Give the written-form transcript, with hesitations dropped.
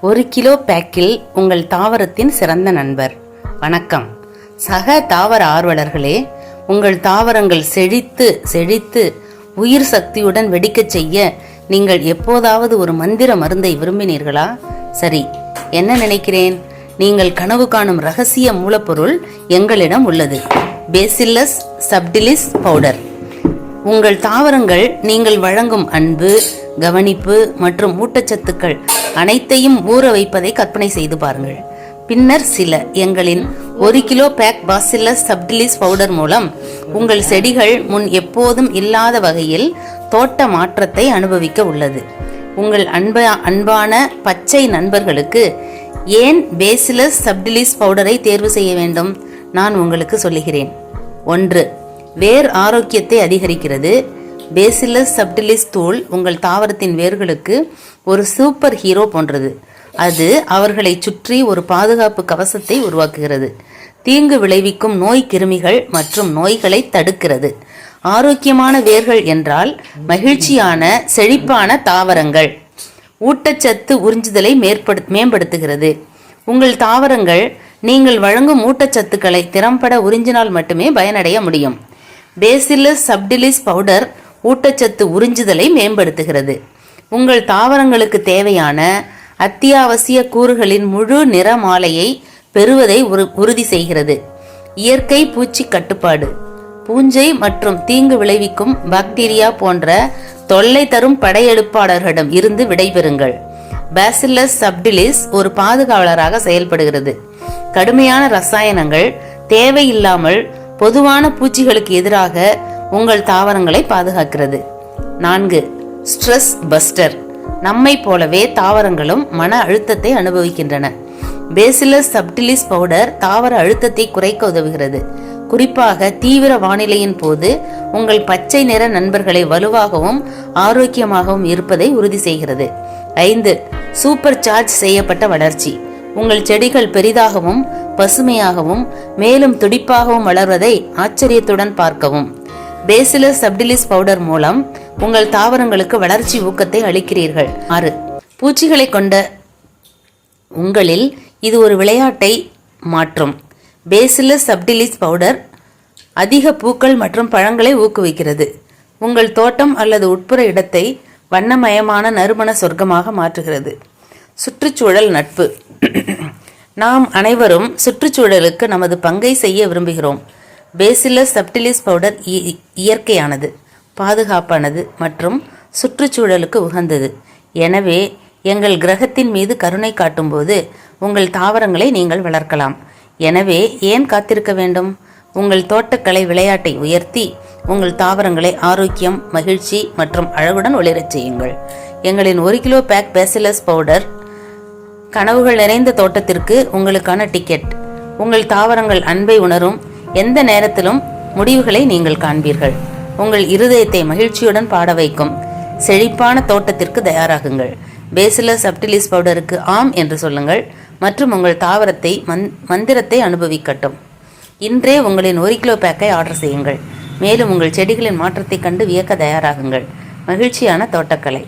1 kilo பேக்கில் உங்கள் தாவரத்தின் சிறந்த நண்பர். வணக்கம் சக தாவர ஆர்வலர்களே. உங்கள் தாவரங்கள் செழித்து உயிர் சக்தியுடன் வெடிக்கச் செய்ய நீங்கள் எப்போதாவது ஒரு மந்திர மருந்தை விரும்பினீர்களா? சரி, என்ன நினைக்கிறேன்? நீங்கள் கனவு காணும் ரகசிய மூலப்பொருள் எங்களிடம் உள்ளது. Bacillus subtilis powder. உங்கள் தாவரங்கள் நீங்கள் வழங்கும் அன்பு, கவனிப்பு மற்றும் ஊட்டச்சத்துக்கள் அனைத்தையும் ஊற வைப்பதை கற்பனை செய்து பாருங்கள். பின்னர் எங்களின் 1 kilo pack bacillus subtilis powder மூலம் உங்கள் செடிகள் முன் எப்போதும் இல்லாத வகையில் தோட்ட மாற்றத்தை அனுபவிக்க உள்ளது. உங்கள் அன்பான பச்சை நண்பர்களுக்கு ஏன் பேசில்லஸ் சப்டிலிஸ் பவுடரை தேர்வு செய்ய வேண்டும்? நான் உங்களுக்கு சொல்லுகிறேன். 1. வேர் ஆரோக்கியத்தை அதிகரிக்கிறது. பேசில்லஸ் சப்டிலிஸ் தூள் உங்கள் தாவரத்தின் வேர்களுக்கு ஒரு சூப்பர் ஹீரோ போன்றது. அது அவர்களை சுற்றி ஒரு பாதுகாப்பு கவசத்தை உருவாக்குகிறது. தீங்கு விளைவிக்கும் நோய் கிருமிகள் மற்றும் நோய்களை தடுக்கிறது. ஆரோக்கியமான வேர்கள் என்றால் மகிழ்ச்சியான செழிப்பான தாவரங்கள். ஊட்டச்சத்து உறிஞ்சுதலை மேம்படுத்துகிறது. உங்கள் தாவரங்கள் நீங்கள் வழங்கும் ஊட்டச்சத்துக்களை திறம்பட உறிஞ்சினால் மட்டுமே பயனடைய முடியும். பேசில்லஸ் சப்டிலிஸ் பவுடர் ஊட்டச்சத்து உறிஞ்சுதலை மேம்படுத்துகிறது. உங்கள் தாவரங்களுக்கு தேவையான அத்தியாவசிய கூறுகளின் முழு நிறமாலையை பெறுவதை உறுதி செய்கிறது. இயற்கை பூச்சி கட்டுப்பாடு. பூஞ்சை மற்றும் தீங்கு விளைவிக்கும் பாக்டீரியா போன்ற தொல்லை தரும் படையெடுப்பாளர்களிடம் இருந்து விடைபெறுங்கள். பேசில்லஸ் சப்டிலிஸ் ஒரு பாதுகாவலராக செயல்படுகிறது. கடுமையான ரசாயனங்கள் தேவையில்லாமல் பொதுவான பூச்சிகளுக்கு எதிராக உங்கள் தாவரங்களை பாதுகாக்கிறது. 4. Stress buster. நம்மை போலவே தாவரங்களும் மன அழுத்தத்தை அனுபவிக்கின்றன. பேசில்லஸ் சப்டிலிஸ் பவுடர் தாவர அழுத்தத்தை குறைக்க உதவுகிறது. குறிப்பாக தீவிர வானிலையின் போது உங்கள் பச்சை நிற நண்பர்களை வலுவாகவும் ஆரோக்கியமாகவும் இருப்பதை உறுதி செய்கிறது. 5. சூப்பர் சார்ஜ் செய்யப்பட்ட வளர்ச்சி. உங்கள் செடிகள் பெரிதாகவும் பசுமையாகவும் மேலும் துடிப்பாகவும் வளர்வதை ஆச்சரியத்துடன் பார்க்கவும். பேசில்லஸ் சப்டிலிஸ் பவுடர் மூலம் உங்கள் தாவரங்களுக்கு வளர்ச்சி ஊக்கத்தை அளிக்கிறீர்கள். 6. பூச்சிகளை கொண்ட உங்களில் இது ஒரு விளையாட்டை மாற்றும். பேசில்லஸ் சப்டிலிஸ் பவுடர் அதிக பூக்கள் மற்றும் பழங்களை ஊக்குவிக்கிறது. உங்கள் தோட்டம் அல்லது உட்புற இடத்தை வண்ணமயமான நறுமண சொர்க்கமாக மாற்றுகிறது. சுற்றுச்சூழல் நட்பு. நாம் அனைவரும் சுற்றுச்சூழலுக்கு நமது பங்கை செய்ய விரும்புகிறோம். பேசில்லஸ் சப்டிலிஸ் பவுடர் இயற்கையானது, பாதுகாப்பானது மற்றும் சுற்றுச்சூழலுக்கு உகந்தது. எனவே எங்கள் கிரகத்தின் மீது கருணை காட்டும்போது உங்கள் தாவரங்களை நீங்கள் வளர்க்கலாம். எனவே ஏன் காத்திருக்க வேண்டும்? உங்கள் தோட்டக்கலை விளையாட்டை உயர்த்தி உங்கள் தாவரங்களை ஆரோக்கியம், மகிழ்ச்சி மற்றும் அழகுடன் ஒளிரச் செய்யுங்கள். எங்களின் 1 கிலோ பேக் பேசில்லஸ் பவுடர் கனவுகள் நிறைந்த தோட்டத்திற்கு உங்களுக்கான டிக்கெட். உங்கள் தாவரங்கள் அன்பை உணரும் எந்த நேரத்திலும் முடிவுகளை நீங்கள் காண்பீர்கள். உங்கள் இருதயத்தை மகிழ்ச்சியுடன் பாட வைக்கும் செழிப்பான தோட்டத்திற்கு தயாராகுங்கள். பேசில்லஸ் சப்டிலிஸ் பவுடருக்கு ஆம் என்று சொல்லுங்கள் மற்றும் உங்கள் தாவரத்தை மந்திரத்தை அனுபவிக்கட்டும். இன்றே உங்களின் 1 கிலோ பேக்கை ஆர்டர் செய்யுங்கள். மேலும் உங்கள் செடிகளின் மாற்றத்தை கண்டு வியக்க தயாராகுங்கள். மகிழ்ச்சியான தோட்டக்கலை.